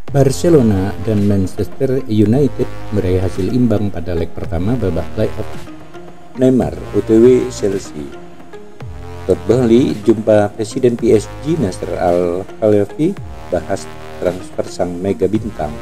Barcelona dan Manchester United meraih hasil imbang pada leg pertama babak playoff. Neymar OTW Chelsea. Todd Boehly jumpa Presiden PSG Nasser Al-Khelaifi, bahas transfer sang mega bintang.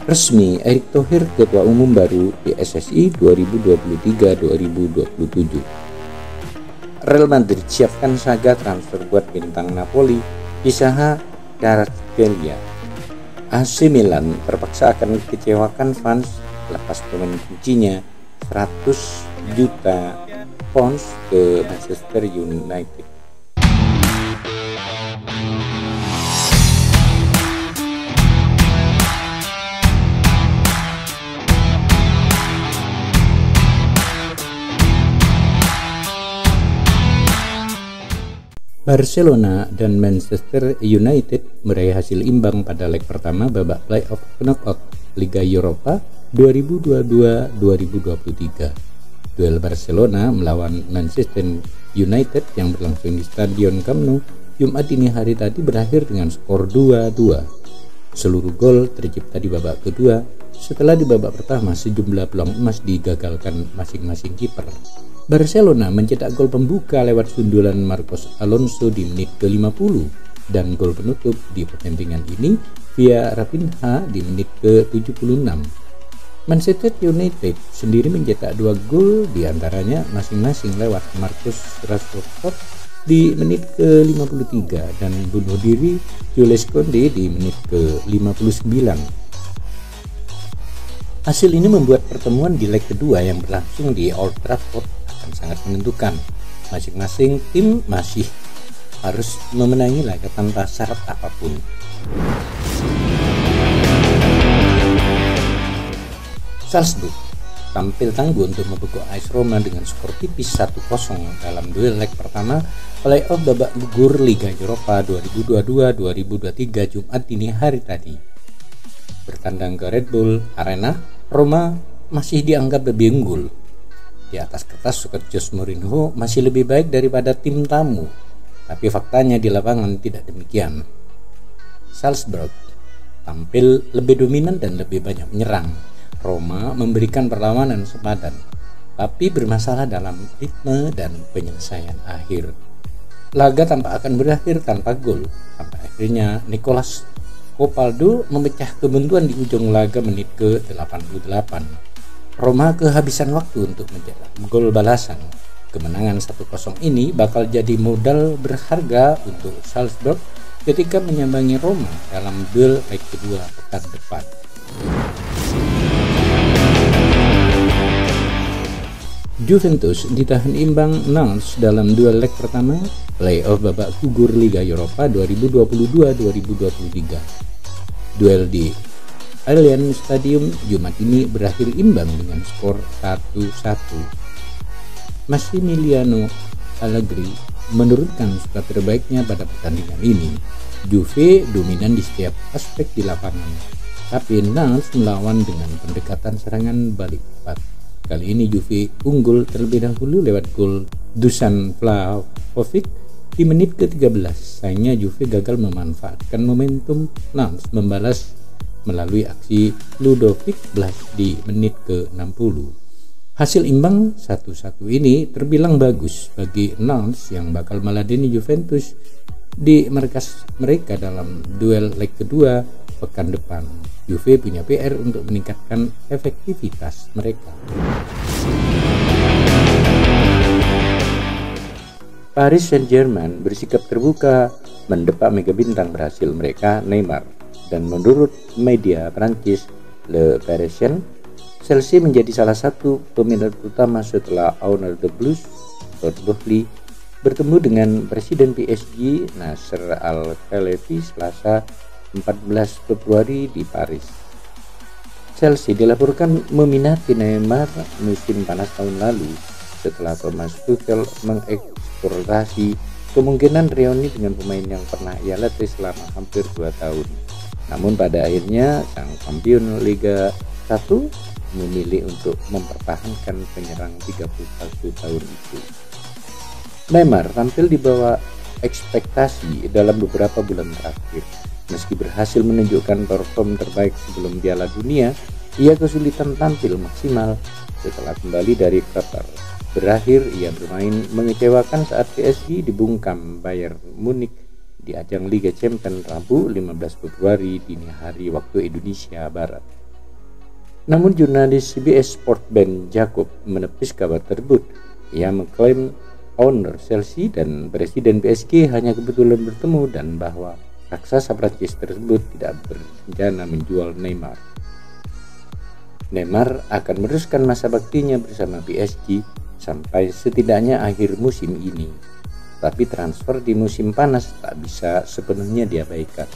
Resmi, Erick Thohir ketua umum baru PSSI 2023-2027. Real Madrid siapkan saga transfer buat bintang Napoli Isaiah Kvaratskhelia. AC Milan terpaksa akan kecewakan fans lepas pemain kuncinya 100 juta pounds ke Manchester United. Barcelona dan Manchester United meraih hasil imbang pada leg pertama babak playoff knockout Liga Eropa 2022-2023. Duel Barcelona melawan Manchester United yang berlangsung di Stadion Camp Nou Jumat dini hari tadi berakhir dengan skor 2-2. Seluruh gol tercipta di babak kedua setelah di babak pertama sejumlah peluang emas digagalkan masing-masing kiper. Barcelona mencetak gol pembuka lewat sundulan Marcos Alonso di menit ke-50 dan gol penutup di pertandingan ini via Rafinha di menit ke-76. Manchester United sendiri mencetak 2 gol diantaranya masing-masing lewat Marcus Rashford di menit ke-53 dan bunuh diri Jules Koundé di menit ke-59. Hasil ini membuat pertemuan di leg kedua yang berlangsung di Old Trafford akan sangat menentukan. Masing-masing tim masih harus memenangi laga tanpa syarat apapun. Salzburg tampil tangguh untuk membekuk AS Roma dengan skor tipis 1-0 dalam duel leg pertama playoff babak gugur Liga Eropa 2022-2023 Jumat dini hari tadi. Bertandang ke Red Bull Arena, Roma masih dianggap lebih unggul. Di atas kertas skuad Jose Mourinho masih lebih baik daripada tim tamu, tapi faktanya di lapangan tidak demikian. Salzburg tampil lebih dominan dan lebih banyak menyerang. Roma memberikan perlawanan sepadan, tapi bermasalah dalam ritme dan penyelesaian akhir. Laga tampak akan berakhir tanpa gol, sampai akhirnya Nicolas Copaldo memecah kebuntuan di ujung laga menit ke-88. Roma kehabisan waktu untuk mencetak gol balasan. Kemenangan 1-0 ini bakal jadi modal berharga untuk Salzburg ketika menyambangi Roma dalam duel leg kedua pekan depan. Juventus ditahan imbang Nantes dalam duel leg pertama playoff babak gugur Liga Eropa 2022-2023. Duel di Allianz Stadium Jumat ini berakhir imbang dengan skor 1-1. Massimiliano Allegri menurunkan skuad terbaiknya pada pertandingan ini. Juve dominan di setiap aspek di lapangan, tapi Nantes melawan dengan pendekatan serangan balik cepat. Kali ini Juve unggul terlebih dahulu lewat gol Dusan Vlahovic di menit ke-13. Sayangnya Juve gagal memanfaatkan momentum Nantes membalas melalui aksi Ludovic Blas di menit ke-60. Hasil imbang 1-1 ini terbilang bagus bagi Nantes yang bakal meladeni Juventus di markas mereka dalam duel leg kedua pekan depan. Juve punya PR untuk meningkatkan efektivitas mereka. Paris Saint-Germain bersikap terbuka mendepak mega bintang berhasil mereka Neymar. Dan menurut media Prancis Le Parisien, Chelsea menjadi salah satu peminat utama setelah owner The Blues, Todd Boehly, bertemu dengan Presiden PSG Nasser Al-Khelaifi Selasa 14 Februari di Paris. Chelsea dilaporkan meminati Neymar musim panas tahun lalu setelah Thomas Tuchel mengeksploitasi kemungkinan reuni dengan pemain yang pernah ia latih selama hampir 2 tahun. Namun pada akhirnya sang kampiun Liga 1 memilih untuk mempertahankan penyerang 31 tahun itu. Neymar tampil di bawah ekspektasi dalam beberapa bulan terakhir. Meski berhasil menunjukkan perform terbaik sebelum Piala Dunia, ia kesulitan tampil maksimal setelah kembali dari Qatar. Berakhir ia bermain mengecewakan saat PSG dibungkam Bayern Munich di ajang Liga Champions Rabu 15 Februari dini hari waktu Indonesia Barat. Namun jurnalis CBS Sport Ben Jacob menepis kabar tersebut. Ia mengklaim owner Chelsea dan presiden PSG hanya kebetulan bertemu dan bahwa raksasa Prancis tersebut tidak berencana menjual Neymar. Neymar akan meneruskan masa baktinya bersama PSG sampai setidaknya akhir musim ini. Tapi transfer di musim panas tak bisa sepenuhnya diabaikan.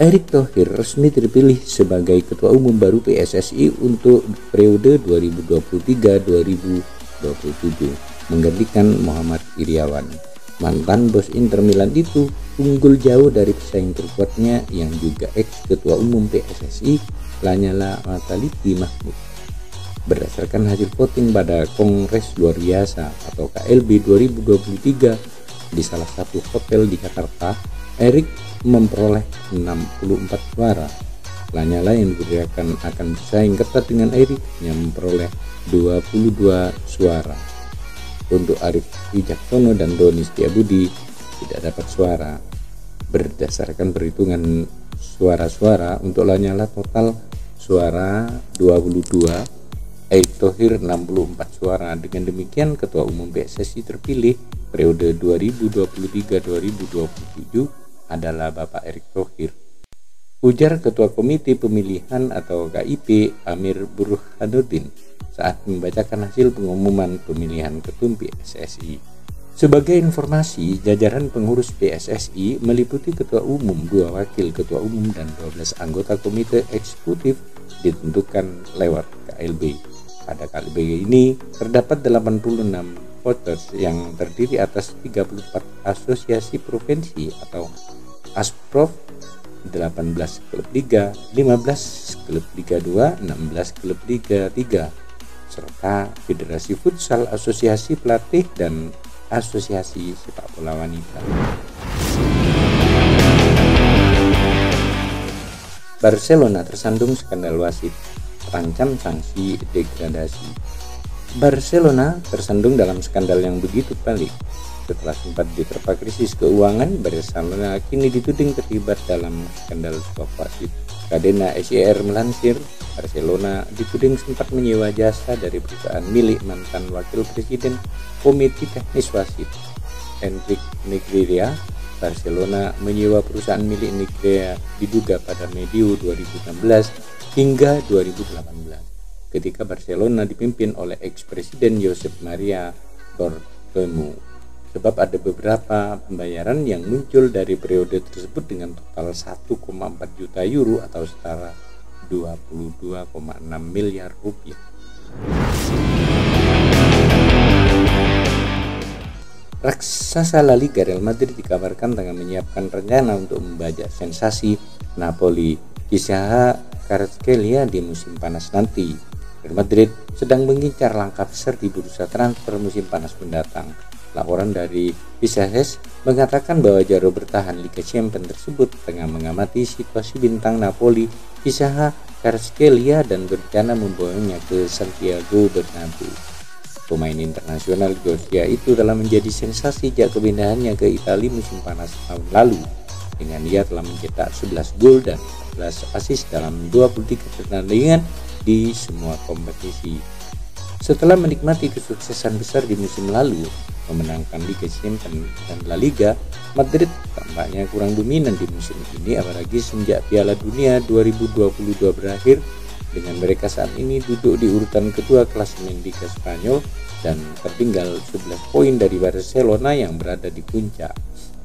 Erick Thohir resmi terpilih sebagai Ketua Umum baru PSSI untuk periode 2023-2027. Menggantikan Muhammad Iriawan. Mantan bos Inter Milan itu unggul jauh dari pesaing terkuatnya yang juga ex-ketua umum PSSI Lanyala Mataliti Mahmud. Berdasarkan hasil voting pada Kongres Luar Biasa atau KLB 2023 di salah satu hotel di Jakarta, Erick memperoleh 64 suara. Lanyala yang diperkirakan akan bersaing ketat dengan Erick yang memperoleh 22 suara. Untuk Arief Wijaksono dan Doni Setiabudi tidak dapat suara. Berdasarkan perhitungan suara-suara untuk Lanyala total suara 22, Erick Thohir 64 suara. Dengan demikian Ketua Umum PSSI terpilih periode 2023-2027 adalah Bapak Erick Thohir. Ujar Ketua Komite Pemilihan atau KIP Amir Burhanuddin saat membacakan hasil pengumuman pemilihan ketum PSSI. Sebagai informasi, jajaran pengurus PSSI meliputi Ketua Umum, 2 Wakil Ketua Umum, dan 12 anggota Komite Eksekutif ditentukan lewat KLB. Pada KLB ini terdapat 86 voters yang terdiri atas 34 asosiasi provinsi atau Asprof, 18 klub Liga, 15 klub Liga 2, 16 klub Liga 3, serta Federasi Futsal, Asosiasi Pelatih, dan Asosiasi Sepak Bola Wanita. Barcelona tersandung skandal wasit, terancam sanksi degradasi. Barcelona tersandung dalam skandal yang begitu pelik. Setelah sempat diterpa krisis keuangan, Barcelona kini dituding terlibat dalam skandal suap wasit. Cadena SIR melansir, Barcelona dituding sempat menyewa jasa dari perusahaan milik mantan wakil presiden Komite Teknis Wasit, Enrique Negreira. Barcelona menyewa perusahaan milik Negreira diduga pada medio 2016 hingga 2018, ketika Barcelona dipimpin oleh ex-presiden Josep Maria Bartomeu. Sebab ada beberapa pembayaran yang muncul dari periode tersebut dengan total 1,4 juta euro atau setara 22,6 miliar rupiah. Raksasa La Liga Real Madrid dikabarkan tengah menyiapkan rencana untuk membajak sensasi Napoli Kisah Kvaratskhelia di musim panas nanti. Real Madrid sedang mengincar langkah besar di bursa transfer musim panas mendatang. Laporan dari Pisahes mengatakan bahwa Jaro bertahan Liga Champions tersebut tengah mengamati situasi bintang Napoli Kisah Kvaratskhelia dan berencana membawanya ke Santiago Bernabeu. Pemain internasional Georgia itu telah menjadi sensasi sejak kepindahannya ke Italia musim panas tahun lalu. Dengan ia telah mencetak 11 gol dan 14 assist dalam 23 pertandingan di semua kompetisi. Setelah menikmati kesuksesan besar di musim lalu, memenangkan Liga Champions dan La Liga, Madrid tampaknya kurang dominan di musim ini, apalagi sejak Piala Dunia 2022 berakhir, dengan mereka saat ini duduk di urutan kedua klasemen Liga Spanyol dan tertinggal 11 poin dari Barcelona yang berada di puncak.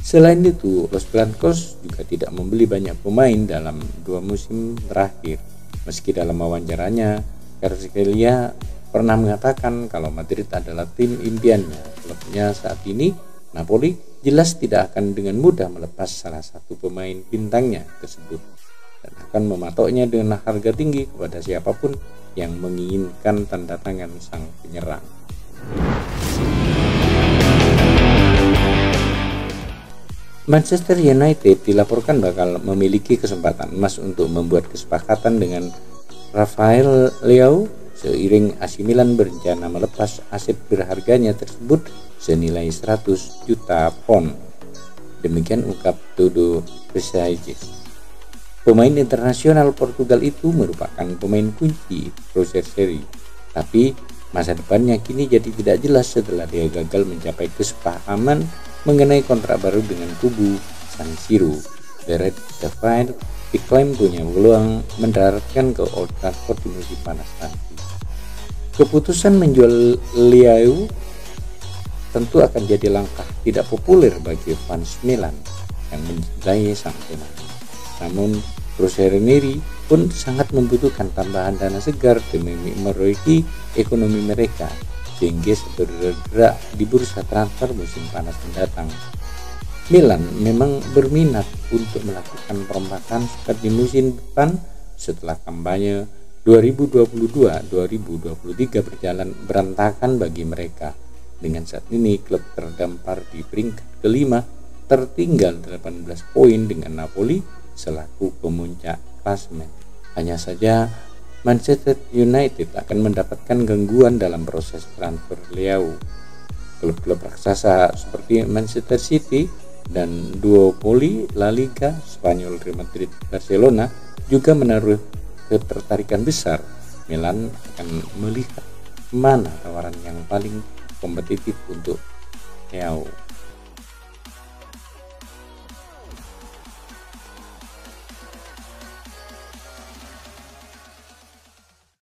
Selain itu, Los Blancos juga tidak membeli banyak pemain dalam 2 musim terakhir. Meski dalam wawancaranya, Kvaratskhelia pernah mengatakan kalau Madrid adalah tim impiannya. Klubnya saat ini, Napoli, jelas tidak akan dengan mudah melepas salah satu pemain bintangnya tersebut dan akan mematoknya dengan harga tinggi kepada siapapun yang menginginkan tanda tangan sang penyerang. Manchester United dilaporkan bakal memiliki kesempatan emas untuk membuat kesepakatan dengan Rafael Leao seiring AC Milan berencana melepas aset berharganya tersebut senilai 100 juta pound. Demikian ungkap Todo Versailles. Pemain internasional Portugal itu merupakan pemain kunci proses seri, tapi masa depannya kini jadi tidak jelas setelah dia gagal mencapai kesepahaman mengenai kontrak baru dengan kubu San Siro. The Red Devils diklaim punya peluang mendaratkan ke Old Trafford di musim panas nanti. Keputusan menjual Leao tentu akan jadi langkah tidak populer bagi fans Milan yang mencintai sang pemain. Namun Rossoneri pun sangat membutuhkan tambahan dana segar demi memperbaiki ekonomi mereka sehingga bergerak di bursa transfer musim panas mendatang. Milan memang berminat untuk melakukan perombakan squad di musim depan setelah kampanye 2022-2023 berjalan berantakan bagi mereka. Dengan saat ini klub terdampar di peringkat kelima, tertinggal 18 poin dengan Napoli selaku pemuncak klasemen. Hanya saja Manchester United akan mendapatkan gangguan dalam proses transfer Leao. Klub-klub raksasa seperti Manchester City dan duopoli La Liga Spanyol Real Madrid Barcelona juga menaruh ketertarikan besar. Milan akan melihat mana tawaran yang paling kompetitif untuk Leao.